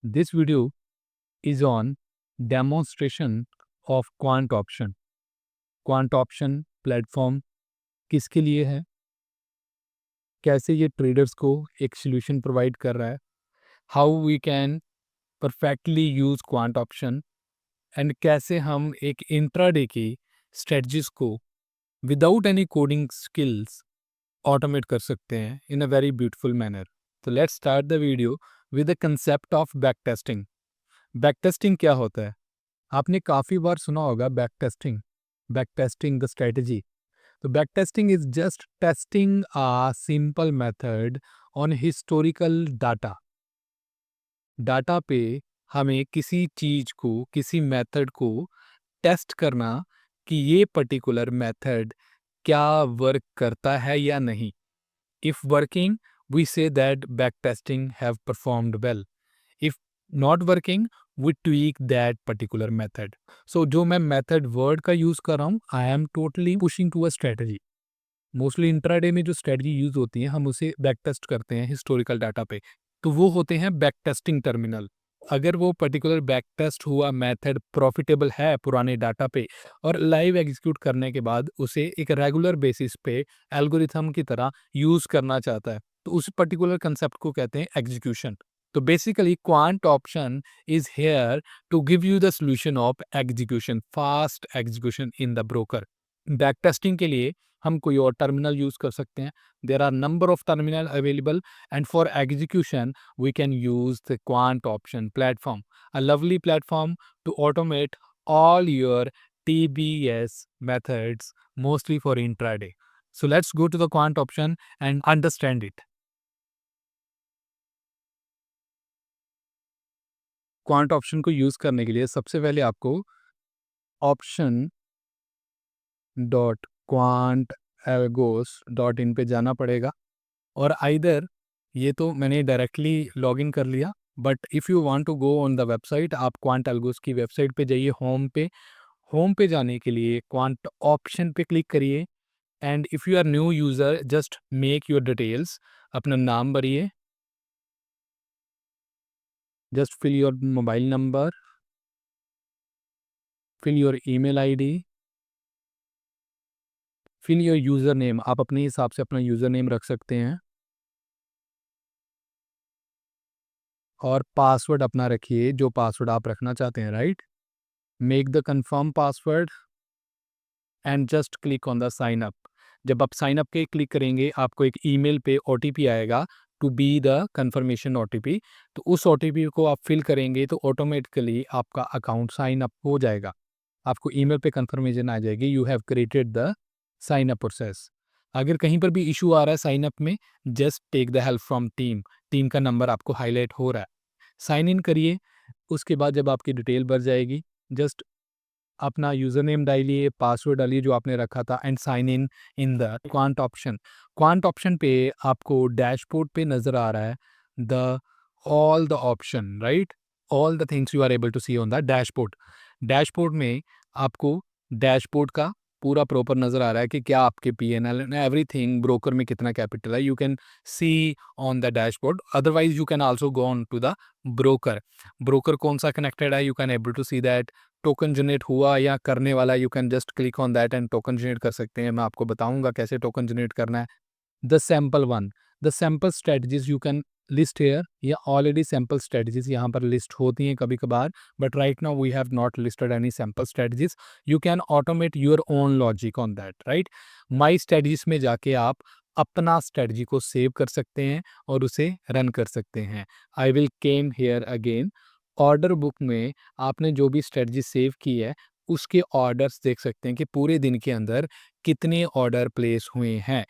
This video is on demonstration of quant option. Quant option platform किसके लिए है, कैसे ये ट्रेडर्स को एक सोल्यूशन प्रोवाइड कर रहा है, how we can perfectly use Quant Option and कैसे हम एक इंट्राडे की स्ट्रेटजीज को without any coding skills automate कर सकते हैं in a very beautiful manner. तो let's start the video with the concept of back testing. Back testing क्या होता है? आपने काफ़ी बार सुना होगा बैक टेस्टिंग द स्ट्रेटजी. तो back testing is just testing a simple method on historical data. Data पे हमें किसी चीज को, किसी मेथड को टेस्ट करना कि ये पर्टिकुलर मेथड क्या वर्क करता है या नहीं. If working, we say that back testing have performed well. If not working, we tweak that particular method. So जो मैं method word का यूज कर रहा हूँ, I am totally pushing to a strategy. Mostly intraday में जो strategy use होती है, हम उसे बैक टेस्ट करते हैं हिस्टोरिकल डाटा पे. तो वो होते हैं बैक टेस्टिंग टर्मिनल. अगर वो पर्टिकुलर बैक टेस्ट हुआ मेथड प्रॉफिटेबल है पुराने डाटा पे और लाइव एग्जीक्यूट करने के बाद उसे एक रेगुलर बेसिस पे एल्गोरिथम की तरह यूज करना चाहता है, तो उस पर्टिकुलर कंसेप्ट को कहते हैं एग्जीक्यूशन. तो basically Quant Option is here to give you the solution of execution, fast execution in the broker. Back testing के लिए हम कोई और टर्मिनल यूज कर सकते हैं. There are number of terminal available and for execution we can use the quant Option platform, a lovely platform to automate all your TBS methods, mostly for intraday. So let's go to the quant option and understand it. Quant option को use करने के लिए सबसे पहले आपको option dot Quant algos dot in पे जाना पड़ेगा. और आइदर ये तो मैंने डायरेक्टली लॉग इन कर लिया, but if you want to go on the website, आप क्वांट एल्गोस की वेबसाइट पे जाइए. होम पे जाने के लिए क्वांट ऑप्शन पे क्लिक करिए. And if you are new user, just make your details. अपना नाम भरिए, just fill your mobile number, fill your email ID, fill your user name. आप अपने हिसाब से अपना यूज़र नेम रख सकते हैं और पासवर्ड अपना रखिए जो पासवर्ड आप रखना चाहते हैं, right. Make the confirm password and just click on the sign up. जब आप साइन अप के क्लिक करेंगे, आपको एक ईमेल पे ओटीपी आएगा to be the confirmation OTP. तो उस ओटीपी को आप फिल करेंगे तो ऑटोमेटिकली आपका अकाउंट साइन अप हो जाएगा. आपको ईमेल पे कंफर्मेशन आ जाएगी, you have created the sign up process. अगर कहीं पर भी इशू आ रहा है साइन अप में, just take the help from team. Team का नंबर आपको हाईलाइट हो रहा है. साइन इन करिए. उसके बाद जब आपकी डिटेल भर जाएगी, जस्ट अपना यूज़र नेम डालिए, पासवर्ड डालिए जो आपने रखा था and sign in in the quant Option. Quant option पे आपको डैशबोर्ड पे नज़र आ रहा है the all the option, right. All the things you are able to see on the dashboard. Dashboard में आपको डैशबोर्ड का पूरा प्रॉपर नज़र आ रहा है कि क्या आपके पीएनएल एंड एवरीथिंग, ब्रोकर में कितना कैपिटल है, you can see on the dashboard. Otherwise you can also go on to the broker. Broker कौन सा कनेक्टेड है, you can able to see that. Token generate हुआ या करने वाला, you can just click on that and token generate कर सकते हैं. मैं आपको बताऊंगा कैसे टोकन जनरेट करना है. The sample one, the sample strategies you can list here. या ऑलरेडी सैम्पल स्ट्रेटजीज यहाँ पर लिस्ट होती हैं कभी कभार, but right now we have not listed any sample strategies. You can automate your own logic on that, right. My strategies में जाके आप अपना स्ट्रेटजी को सेव कर सकते हैं और उसे रन कर सकते हैं. I will came here again. Order book में आपने जो भी स्ट्रेटजी सेव की है, उसके ऑर्डर्स देख सकते हैं कि पूरे दिन के अंदर कितने ऑर्डर प्लेस हुए हैं.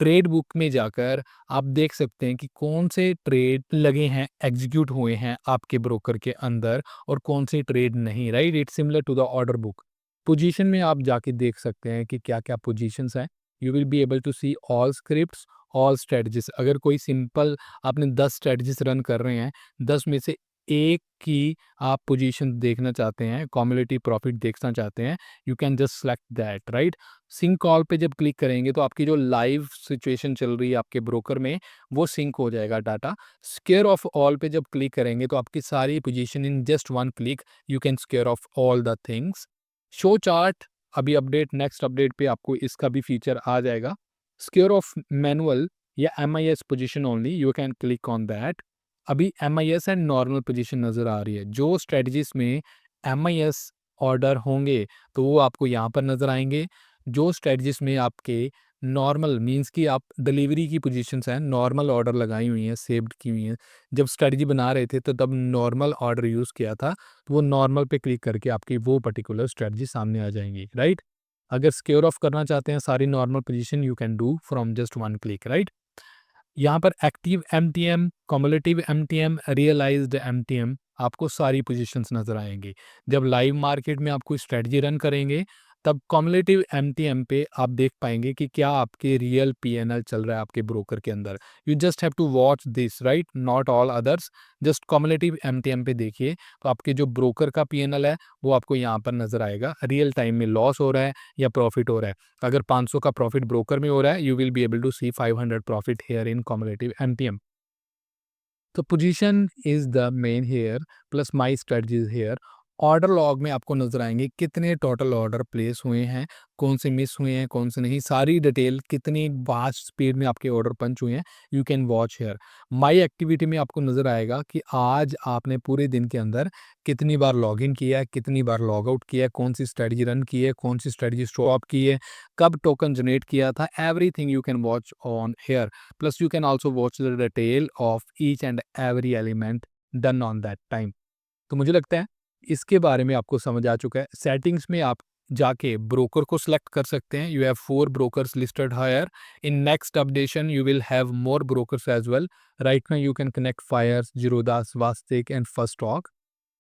ट्रेड बुक में जाकर आप देख सकते हैं कि कौन से ट्रेड लगे हैं, एग्जीक्यूट हुए हैं आपके ब्रोकर के अंदर और कौन से ट्रेड नहीं, right. It's similar to the order book. Position में आप जाके देख सकते हैं कि क्या क्या पोजीशंस हैं. You will be able to see all scripts, all strategies. अगर कोई सिंपल आपने 10 स्ट्रेटजीज रन कर रहे हैं, 10 में से एक की आप पोजीशन देखना चाहते हैं, कम्युलेटिव प्रॉफिट देखना चाहते हैं, you can just select that, right? Sync call पे जब क्लिक करेंगे तो आपकी जो लाइव सिचुएशन चल रही है आपके ब्रोकर में, वो सिंक हो जाएगा डाटा। स्क्वेयर ऑफ ऑल पे जब क्लिक करेंगे तो आपकी सारी position in just one click you can square of all the things. Show chart, अभी अपडेट, नेक्स्ट अपडेट पे आपको इसका भी फीचर आ जाएगा। स्क्वेयर ऑफ मैनुअल या MIS position only, you can click on that. अभी MIS एंड नॉर्मल पोजीशन नज़र आ रही है। जो स्ट्रेटजीज में MIS ऑर्डर होंगे तो वो आपको यहाँ पर नज़र आएंगे। जो स्ट्रेटजीज में आपके नॉर्मल मींस कि आप डिलीवरी की पोजीशंस हैं, नॉर्मल ऑर्डर लगाई हुई हैं, सेव्ड की हुई हैं, जब स्ट्रेटजी बना रहे थे तो तब नॉर्मल ऑर्डर यूज़ किया था, तो वो नॉर्मल पे क्लिक करके आपकी वो पर्टिकुलर स्ट्रेटजी सामने आ जाएंगी, राइट? अगर स्क्योर ऑफ करना चाहते हैं सारी normal position, you can do from just one click, right? यहाँ पर active MTM, cumulative MTM, realised MTM, आपको सारी पोजीशंस नज़र आएंगी। जब लाइव मार्केट में आप कोई स्ट्रेटजी रन करेंगे तब कम्युलेटिव MTM पे आप देख पाएंगे कि क्या आपके रियल PNL चल रहा है आपके ब्रोकर के अंदर। You just have to watch this, right? Not all others, just cumulative MTM पे देखिए तो आपके जो ब्रोकर का PNL है वो आपको यहाँ पर नज़र आएगा, रियल टाइम में लॉस हो रहा है या प्रॉफिट हो रहा है। अगर 500 का प्रॉफिट ब्रोकर में हो रहा है, you will be able to see 500 profit here in cumulative MTM। तो position is the main here plus my strategies here. Order log में आपको नजर आएंगे कितने टोटल ऑर्डर प्लेस हुए हैं, कौन से मिस हुए हैं, कौन से नहीं, सारी डिटेल, कितनी फास्ट स्पीड में आपके ऑर्डर पंच हुए हैं, you can watch here. My activity में आपको नजर आएगा कि आज आपने पूरे दिन के अंदर कितनी बार लॉग इन किया है, कितनी बार लॉग आउट किया है, कौन सी स्ट्रेटजी रन की है, कौन सी स्ट्रेटजी स्टॉप की है, कब टोकन जनरेट किया था, everything you can watch on here. Plus, you can also watch the detail of each and every element done on that time. तो मुझे लगता है इसके बारे में आपको समझ आ चुका है। सेटिंग्स में आप जाके ब्रोकर को सिलेक्ट कर सकते हैं। You have 4 brokers listed here. In next updation you will have more brokers as well. Right now you can connect Fyers, Zerodha, Swastik and Firstock.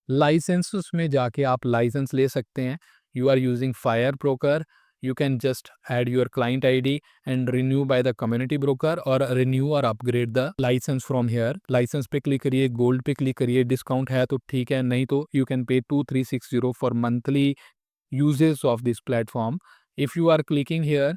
License में जाके आप लाइसेंस ले सकते हैं। You are using Fyers broker, you can just add your client ID and renew by the community broker or renew or upgrade the license from here। Licence पे click करिए, gold पे click करिए, डिस्काउंट है तो ठीक है, नहीं तो you can pay 2360 for monthly uses of this platform। if you are clicking here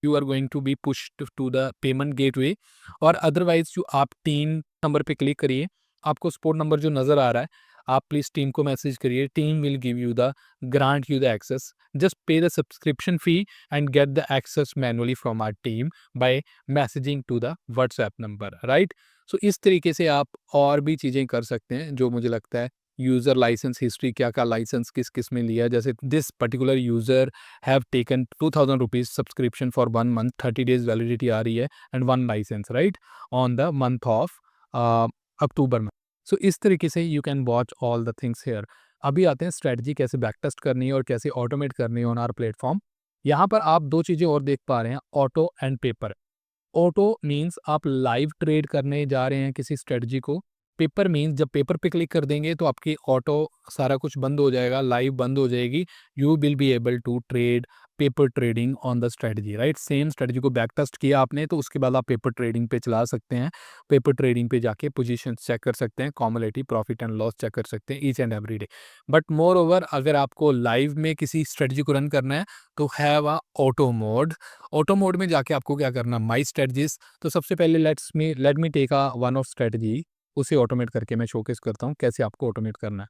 you are going to be pushed to the payment gateway और अदरवाइज जो आप टीम नंबर पे क्लिक करिए, आपको सपोर्ट नंबर जो नज़र आ रहा है, आप प्लीज़ टीम को मैसेज करिए, team will give you the grant you the access. Just pay the subscription fee and get the access manually from our team by messaging to the WhatsApp number, right? So इस तरीके से आप और भी चीज़ें कर सकते हैं जो मुझे लगता है। यूज़र लाइसेंस हिस्ट्री, क्या क्या लाइसेंस किस किस में लिया, जैसे this particular user have taken 2000 rupees subscription for 1 month, 30 days validity आ रही है and one license, right, on the month of अक्टूबर में। सो इस तरीके से you can watch all the things here. अभी आते हैं स्ट्रेटजी कैसे बैक टेस्ट करनी है और कैसे ऑटोमेट करनी है ऑन आवर प्लेटफॉर्म। यहाँ पर आप दो चीज़ें और देख पा रहे हैं, auto and paper. Auto means आप लाइव ट्रेड करने जा रहे हैं किसी स्ट्रेटजी को। पेपर मीन्स जब पेपर पे क्लिक कर देंगे तो आपकी ऑटो सारा कुछ बंद हो जाएगा, लाइव बंद हो जाएगी। You will be able to trade paper trading on the strategy, right? Same strategy को बैक टेस्ट किया आपने तो उसके बाद आप पेपर ट्रेडिंग पे चला सकते हैं। पेपर ट्रेडिंग पे जाके पोजीशन चेक कर सकते हैं, cumulative profit and loss check कर सकते हैं each and every day. But moreover अगर आपको लाइव में किसी स्ट्रेटजी को रन करना है तो have a auto mode. Auto mode में जाके आपको क्या करना, माई स्ट्रेटजीज। तो सबसे पहले let me take a one of strategy, उसे ऑटोमेट करके मैं शोकेस करता हूँ कैसे आपको ऑटोमेट करना है।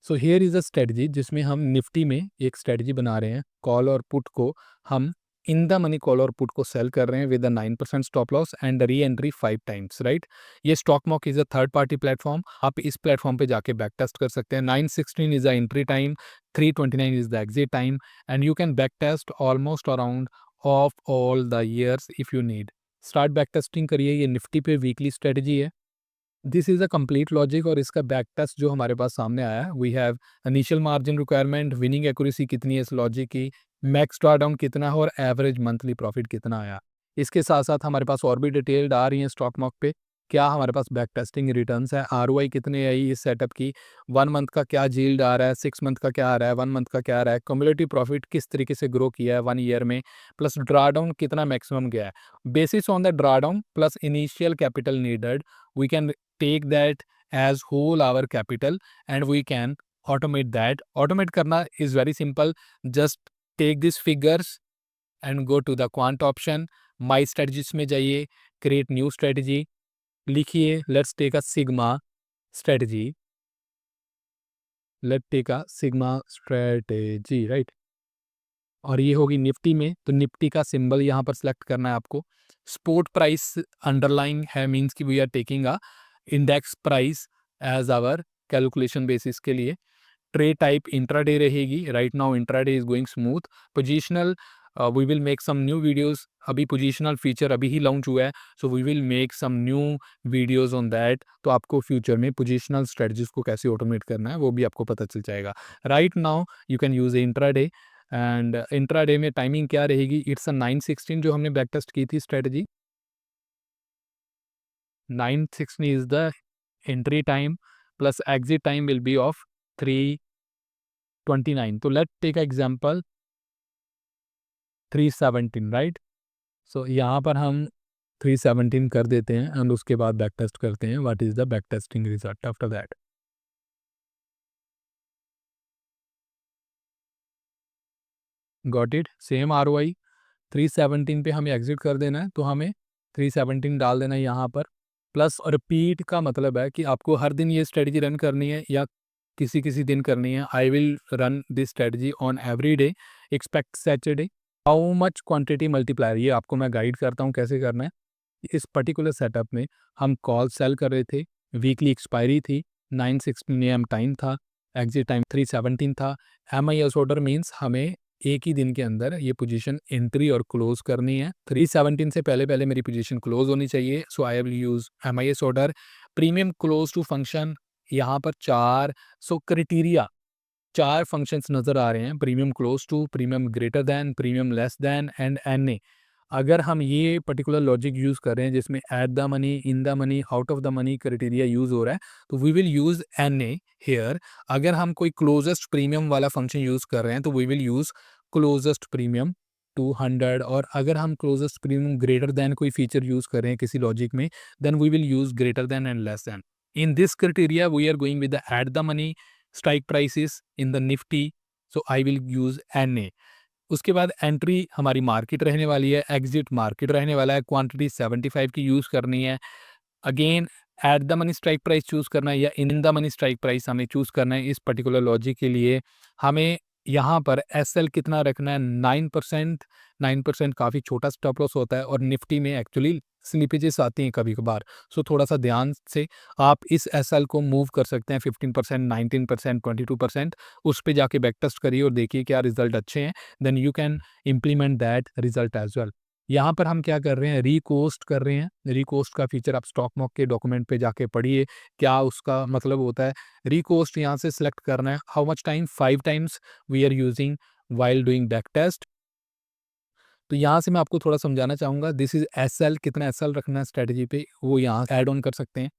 So here is a strategy जिसमें हम निफ्टी में एक स्ट्रेटजी बना रहे हैं, कॉल और पुट को हम इन द मनी कॉल और पुट को सेल कर रहे हैं with 9% stop loss and reentry 5 times, right? ये stock mock is a third party platform. आप इस प्लेटफॉर्म पे जाके बैक टेस्ट कर सकते हैं। 916 is the entry time, 329 is the exit time and you can back test almost around of all the years if you need. Start back testing करिए। ये निफ्टी पे वीकली स्ट्रेटजी है। This is a complete logic और इसका back test जो हमारे पास सामने आया है, we have initial margin requirement, winning accuracy कितनी है इस लॉजिक की, मैक्स ड्रॉडाउन कितना है और एवरेज मंथली प्रॉफिट कितना आया। इसके साथ साथ हमारे पास और भी डिटेल्ड आ रही है स्टॉक मार्क पे। क्या हमारे पास बैक टेस्टिंग रिटर्न्स है, आरओआई कितनी आई इस सेटअप की, 1 मंथ का क्या यील्ड आ रहा है, 6 मंथ का क्या आ रहा है, 1 मंथ का क्या आ रहा है, क्युमुलेटिव प्रॉफिट किस तरीके से ग्रो किया है 1 ईयर में, प्लस ड्रॉडाउन कितना मैक्सिमम गया है। Basis on the drawdown plus initial capital needed, we can take that as whole our capital and we can automate that. Automate करना is very simple, just take this figures and go to the quant option, my strategies में जाइए, create new strategy, लिखिए let's take a sigma strategy, let take a sigma strategy, right. और ये होगी Nifty में, तो Nifty का symbol यहाँ पर सिलेक्ट करना है आपको। स्पोर्ट प्राइस अंडरलाइन है, मीन्स कि we are taking a index price as our calculation basis के लिए। ट्रेड टाइप इंट्राडे रहेगी, right now intraday is going smooth. Positional we will make some new videos, अभी positional feature अभी ही launch हुआ है, so we will make some new videos on that. तो आपको फ्यूचर में पोजिशनल स्ट्रेटजीज को कैसे ऑटोमेट करना है वो भी आपको पता चल जाएगा। Right now you can use intraday, and intraday में टाइमिंग क्या रहेगी, इट्स अ 9:16 जो हमने बैक टेस्ट की थी strategy, 9:16 is the entry time plus exit time will be of 3:29। तो लेट टेक एग्जांपल 3:17, राइट। सो यहाँ पर हम 3:17 कर देते हैं एंड उसके बाद बैक टेस्ट करते हैं what is the back testing result after that. Got it, same ROI 3:17 पे हमें एग्जिट कर देना है, तो हमें 3:17 डाल देना है यहाँ पर। प्लस और रिपीट का मतलब है कि आपको हर दिन ये स्ट्रेटजी रन करनी है या किसी किसी दिन करनी है। I will run this strategy on every day expect Saturday. How much quantity multiplier, ये आपको मैं गाइड करता हूँ कैसे करना है। इस पर्टिकुलर सेटअप में हम कॉल सेल कर रहे थे, वीकली एक्सपायरी थी, 9:16 AM टाइम था, एग्जिट टाइम 3:17 था। MIS ऑर्डर मीन्स हमें एक ही दिन के अंदर ये पोजीशन एंट्री और क्लोज करनी है। 3:17 से पहले पहले मेरी पोजीशन क्लोज होनी चाहिए, so I will use MIS order. Premium close to function, यहाँ पर 4 क्राइटेरिया 4 फंक्शंस नजर आ रहे हैं, premium close to, premium greater than, premium less than and NA। अगर हम ये पर्टिकुलर लॉजिक यूज़ कर रहे हैं जिसमें at the money, in the money, out of the money criteria use हो रहा है, तो we will use NA here. अगर हम कोई क्लोजेस्ट प्रीमियम वाला फंक्शन यूज़ कर रहे हैं तो we will use closest premium 200। और अगर हम क्लोजेस्ट प्रीमियम ग्रेटर देन कोई फीचर यूज़ कर रहे हैं किसी लॉजिक में, then we will use greater than and less than. In this criteria we are going with the at the money strike prices in the Nifty, so I will use NA। उसके बाद entry हमारी market रहने वाली है, exit market रहने वाला है, quantity 75 की यूज़ करनी है। Again eight the money strike price choose करना है या इन द मनी स्ट्राइक प्राइस हमें चूज़ करना है। इस पर्टिकुलर लॉजिक के लिए हमें यहाँ पर SL कितना रखना है, 9%। 9% काफ़ी छोटा स्टॉप लॉस होता है और निफ्टी में एक्चुअली स्लिपेजेस आती हैं कभी कभार, सो थोड़ा सा ध्यान से आप इस SL को मूव कर सकते हैं। 15%, 19%, 22%, उस पे जाके बैक टेस्ट करिए और देखिए क्या रिजल्ट अच्छे हैं, then you can implement that result as well. यहाँ पर हम क्या कर रहे हैं, रिकोस्ट कर रहे हैं। रिकोस्ट का फीचर आप स्टॉक मॉक के डॉक्यूमेंट पे जाके पढ़िए क्या उसका मतलब होता है। रिकोस्ट यहाँ से सिलेक्ट करना है, how much time, 5 times we are using while doing back test. तो यहाँ से मैं आपको थोड़ा समझाना चाहूँगा, दिस इज SL, कितना SL रखना है स्ट्रेटजी पे वो यहाँ ऐड ऑन कर सकते हैं।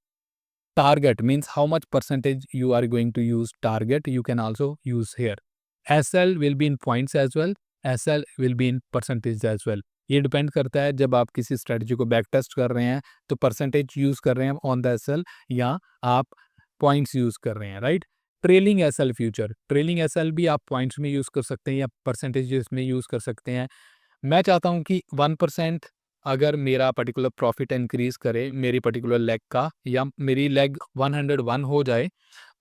Target means how much percentage you are going to use target, you can also use here. SL will be in points as well, SL will be in percentage as well. ये depend करता है जब आप किसी strategy को back test कर रहे हैं तो परसेंटेज यूज कर रहे हैं ऑन द SL या आप पॉइंट्स यूज कर रहे हैं, right. Trailing SL future, trailing SL भी आप पॉइंट्स में यूज कर सकते हैं या परसेंटेजेस में यूज कर सकते हैं। मैं चाहता हूँ कि 1% अगर मेरा पर्टिकुलर प्रॉफिट इंक्रीज करे मेरी पर्टिकुलर लेग का, या मेरी लेग 101 हो जाए,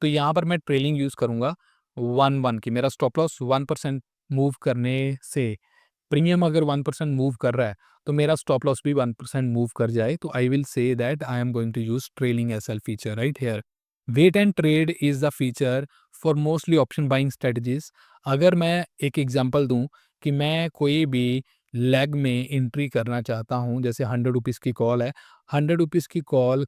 तो यहाँ पर मैं ट्रेलिंग यूज़ करूँगा 1 की। मेरा स्टॉप लॉस 1% मूव करने से, प्रीमियम अगर 1% मूव कर रहा है तो मेरा स्टॉप लॉस भी 1% मूव कर जाए, तो I will say that I am going to use trailing SL feature, right here. Wait and trade is the feature for mostly option buying strategies. अगर मैं एक एग्जांपल दूं कि मैं कोई भी लेग में एंट्री करना चाहता हूं, जैसे 100 रुपीज़ की कॉल है, 100 रुपीज़ की कॉल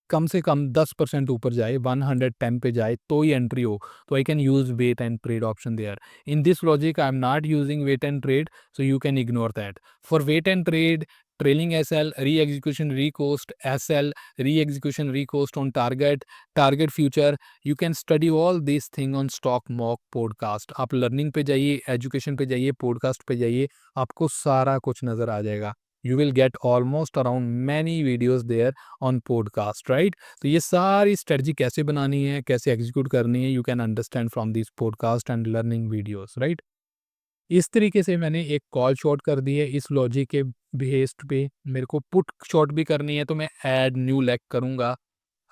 कम से कम 10% ऊपर जाए, 110 पे जाए तो ही एंट्री हो, तो I can use wait and trade option there. In this logic I am not using wait and trade, so you can ignore that. For wait and trade, trailing SL, re-execution, recoast, SL, re-execution, recoast on target, target future, you can study all these thing on stock mock podcast. आप learning पे जाइए, education पे जाइए, podcast पे जाइए, आपको सारा कुछ नज़र आ जाएगा. You will get almost around many videos there on podcast, right? तो ये सारी स्ट्रेटजी कैसे बनानी है, कैसे एग्जीक्यूट करनी है, you can understand from this podcast and learning videos, right? इस तरीके से मैंने एक कॉल शॉर्ट कर दी है. इस लॉजिक के बेस्ड पे मेरे को पुट शॉर्ट भी करनी है, तो मैं ऐड न्यू लेग करूंगा.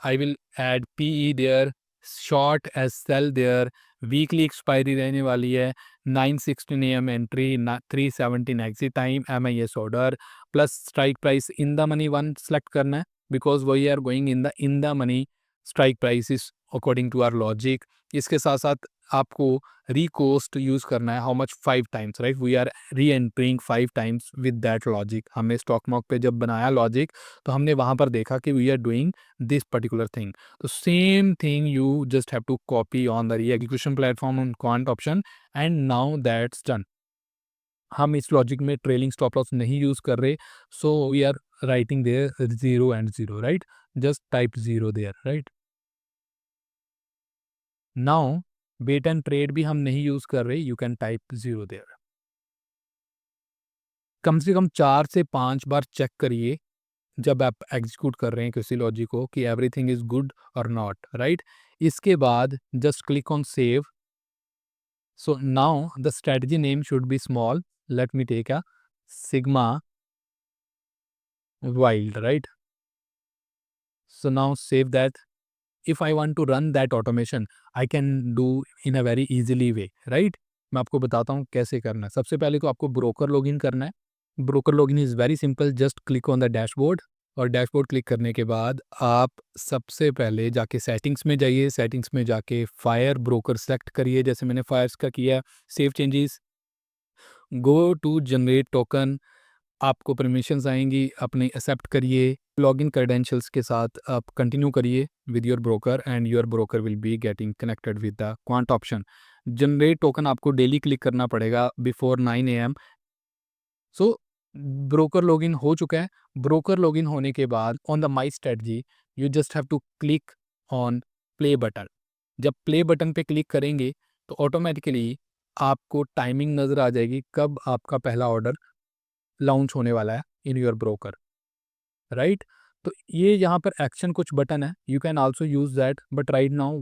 I will add PE there, short as sell there. Weekly expiry रहने वाली है. 9:16 AM entry, 3:17 exit time, MIS order plus strike price in the money one select करना है, because we are going in the money strike price according to our logic. इसके साथ साथ आपको recost use करना है. How much? 5 times, right? We are re entering 5 times with that logic. हमने stock mock पे जब बनाया लॉजिक, तो हमने वहां पर देखा कि we are doing this particular thing. So same thing you just have to copy on the re-execution platform on quant option, and now that's done. हम इस लॉजिक में ट्रेलिंग स्टॉप लॉस नहीं यूज कर रहे, so we are writing there 0 and 0, right? Just type 0 there, right? Now wait and trade भी हम नहीं use कर रहे, यू कैन टाइप 0 देयर. कम से कम 4 से 5 बार चेक करिए जब आप एग्जीक्यूट कर रहे हैं किसी लॉजिक को कि एवरीथिंग इज गुड और नॉट, राइट? इसके बाद just click on save. So now the strategy name should be small. Let me take a sigma wild, right? So now save that. If I want to run that automation, I can do in a very easily way, right? मैं आपको बताता हूँ कैसे करना है. सबसे पहले तो आपको ब्रोकर लॉगिन करना है. Broker login is very simple. Just click on the dashboard, और डैशबोर्ड क्लिक करने के बाद आप सबसे पहले जाके सेटिंग्स में जाइए. सेटिंग्स में जाके फायर ब्रोकर सेलेक्ट करिए, जैसे मैंने फायर्स का किया. Save changes, go to generate token. आपको परमिशंस आएंगी, अपनी एक्सेप्ट करिए. लॉगिन क्रेडेंशियल्स के साथ आप कंटिन्यू करिए with your broker, and your broker will be getting connected with the quant option. Generate token आपको डेली क्लिक करना पड़ेगा before 9 AM. So broker login हो चुका है. ब्रोकर लॉगिन होने के बाद on the my strategy you just have to click on play button. जब प्ले बटन पे क्लिक करेंगे तो ऑटोमेटिकली आपको टाइमिंग नज़र आ जाएगी कब आपका पहला ऑर्डर लॉन्च होने वाला है इन योर ब्रोकर, राइट? तो ये यहाँ पर एक्शन कुछ बटन है, you can also use that, but right now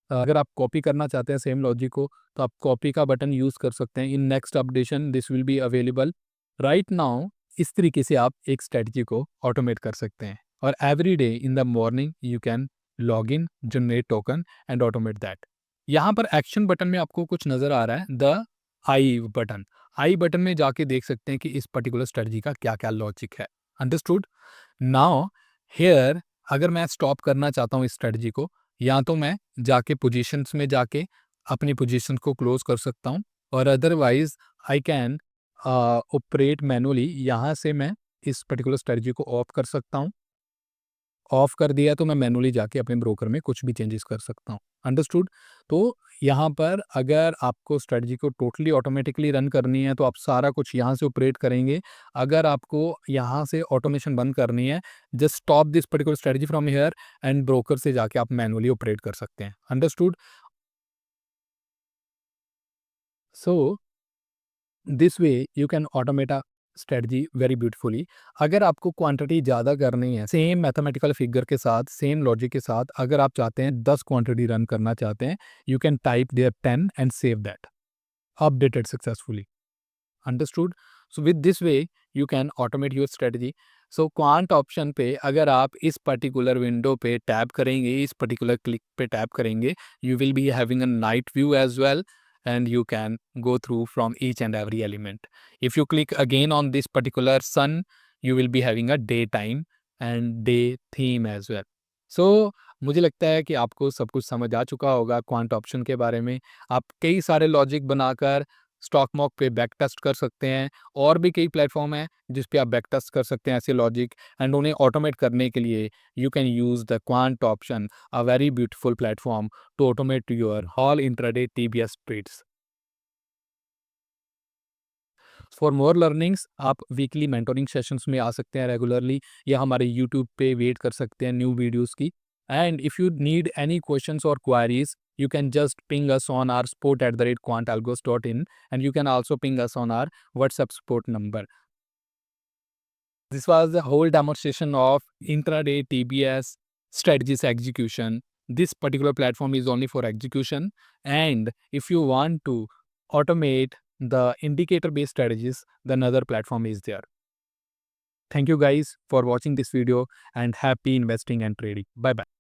अगर आप कॉपी करना चाहते हैं सेम लॉजिक को, तो आप कॉपी का बटन यूज कर सकते हैं. इन next updation this will be available. Right now इस तरीके से आप एक स्ट्रेटजी को ऑटोमेट कर सकते हैं, और every day in the morning you can log in, generate token and automate that. यहाँ पर एक्शन बटन में आपको कुछ नजर आ रहा है, the I button. I button में जाके देख सकते हैं कि इस पर्टिकुलर स्ट्रेटजी का क्या क्या लॉजिक है. अंडरस्टूड? नाउ हेयर अगर मैं स्टॉप करना चाहता हूँ इस स्ट्रेटजी को, या तो मैं जाके पोजीशंस में जाके अपनी पोजीशन को क्लोज कर सकता हूँ, और otherwise I can operate manually. यहाँ से मैं इस पर्टिकुलर स्ट्रेटजी को ऑफ कर सकता हूँ. ऑफ कर दिया तो मैं मैनुअली जाके अपने ब्रोकर में कुछ भी चेंजेस कर सकता हूँ. अंडरस्टूड? तो यहाँ पर अगर आपको स्ट्रेटजी को टोटली ऑटोमेटिकली रन करनी है तो आप सारा कुछ यहाँ से ऑपरेट करेंगे. अगर आपको यहाँ से ऑटोमेशन बंद करनी है, just stop this particular strategy from here, and broker से जाके आप मैनुअली ऑपरेट कर सकते हैं. Understood? So this way you can automate a strategy very beautifully. अगर आपको क्वांटिटी ज़्यादा करनी है सेम मैथमेटिकल फिगर के साथ, सेम लॉजिक के साथ, अगर आप चाहते हैं 10 क्वांटिटी रन करना चाहते हैं, you can type there 10 and save that, updated successfully. Understood? So with this way you can automate your strategy. So quant option पे अगर आप इस पर्टिकुलर विंडो पे टैप करेंगे, इस पर्टिकुलर क्लिक पे टैप करेंगे, you will be having a night view as well, and you can go through from each and every element. If you click again on this particular sun, you will be having a daytime and day theme as well. So मुझे लगता है कि आपको सब कुछ समझ आ चुका होगा क्वांट ऑप्शन के बारे में. आप कई सारे लॉजिक बनाकर स्टॉक मॉक पे बैक टेस्ट कर सकते हैं, और भी कई प्लेटफॉर्म हैं जिस पे आप बैक टेस्ट कर सकते हैं ऐसे लॉजिक, एंड उन्हें ऑटोमेट करने के लिए you can use the quant option, a very beautiful platform to automate your all intraday TBS trades. For more learnings आप वीकली मेंटोरिंग सेशंस में आ सकते हैं रेगुलरली, या हमारे यूट्यूब पे वेट कर सकते हैं न्यू वीडियोस की। And if you need any questions और queries, you can just ping us on our support@quantalgos.in, and you can also ping us on our WhatsApp support number. This was the whole demonstration of intraday TBS strategies execution. This particular platform is only for execution, and if you want to automate the indicator based strategies, then another platform is there. Thank you guys for watching this video, and happy investing and trading. Bye bye.